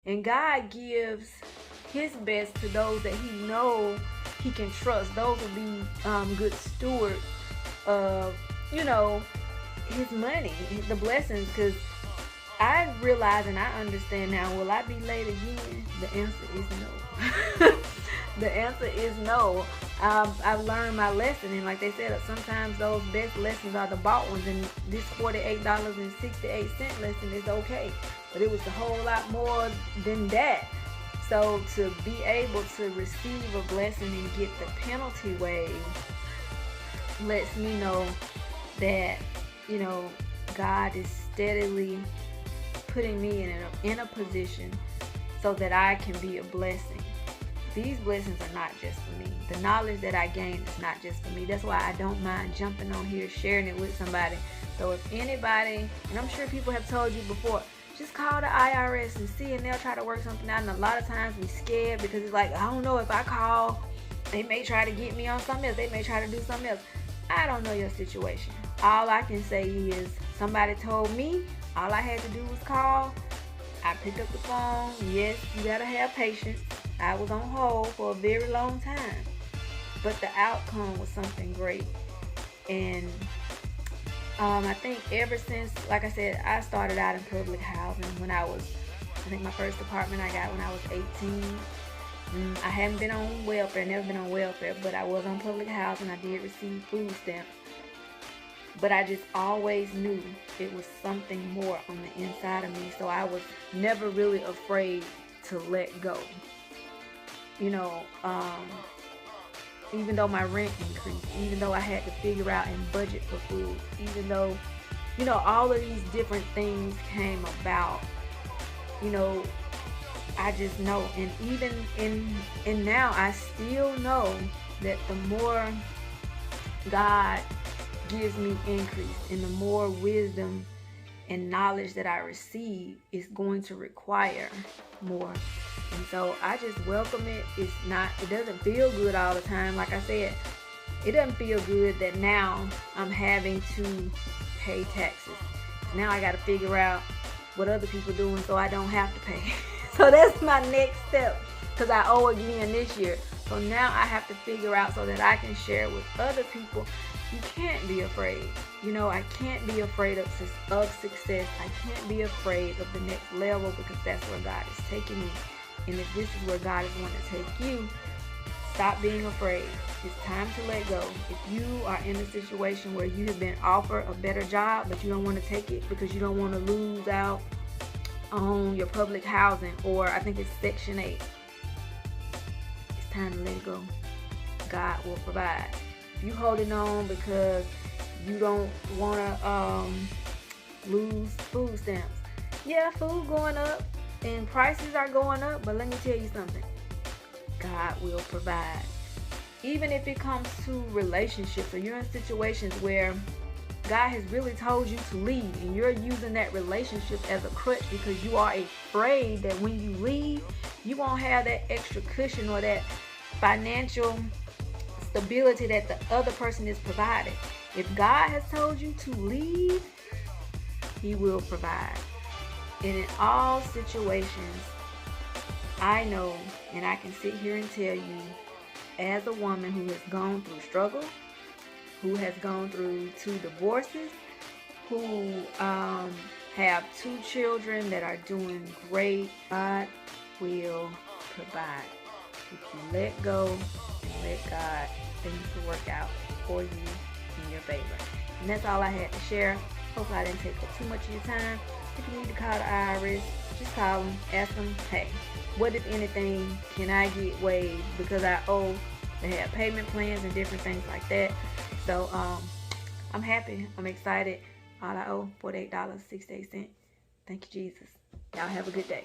And God gives his best to those that he know he can trust. Those will be good stewards of, his money, the blessings. Because I realize and I understand now, will I be late again? The answer is no. The answer is no. I've learned my lesson, and like they said, sometimes those best lessons are the bought ones, and this $48.68 lesson is okay, but it was a whole lot more than that. So to be able to receive a blessing and get the penalty waived lets me know that, God is steadily putting me in a position so that I can be a blessing. These blessings are not just for me. The knowledge that I gain is not just for me. That's why I don't mind jumping on here, sharing it with somebody. So if anybody, and I'm sure people have told you before, just call the IRS and see, and they'll try to work something out. And a lot of times we scared because it's like, I don't know, if I call, they may try to get me on something else. They may try to do something else. I don't know your situation. All I can say is somebody told me, all I had to do was call. I picked up the phone. Yes, you gotta have patience. I was on hold for a very long time, but the outcome was something great. And I think ever since, like I said, I started out in public housing when I think my first apartment I got when I was 18. I haven't been on welfare, never been on welfare, but I was on public housing. I did receive food stamps. But I just always knew it was something more on the inside of me. So I was never really afraid to let go. Even though my rent increased, even though I had to figure out and budget for food, even though, all of these different things came about, I just know. And even and now I still know that the more God gives me increase and the more wisdom and knowledge that I receive is going to require more. And so I just welcome it. It doesn't feel good all the time. Like I said, it doesn't feel good that now I'm having to pay taxes. Now I got to figure out what other people are doing so I don't have to pay. So that's my next step, because I owe again this year. So now I have to figure out so that I can share with other people. You can't be afraid. I can't be afraid of success. I can't be afraid of the next level, because that's where God is taking me. And if this is where God is going to take you, stop being afraid. It's time to let go. If you are in a situation where you have been offered a better job, but you don't want to take it because you don't want to lose out on your public housing, or I think it's Section 8, it's time to let it go. God will provide. If you holding on because you don't want to lose food stamps, yeah, food going up and prices are going up, but let me tell you something, God will provide. Even if it comes to relationships, or you're in situations where God has really told you to leave and you're using that relationship as a crutch because you are afraid that when you leave, you won't have that extra cushion or that financial stability that the other person is providing. If God has told you to leave, he will provide. And in all situations, I know, and I can sit here and tell you, as a woman who has gone through struggle, who has gone through 2 divorces, who have 2 children that are doing great, God will provide. If you let go and let God, things will work out for you in your favor. And that's all I had to share. Hopefully I didn't take up too much of your time. If you need to call the IRS, just call them, ask them, hey, what if anything can I get waived because I owe? They have payment plans and different things like that. So I'm happy. I'm excited. All I owe, $48.68. Thank you, Jesus. Y'all have a good day.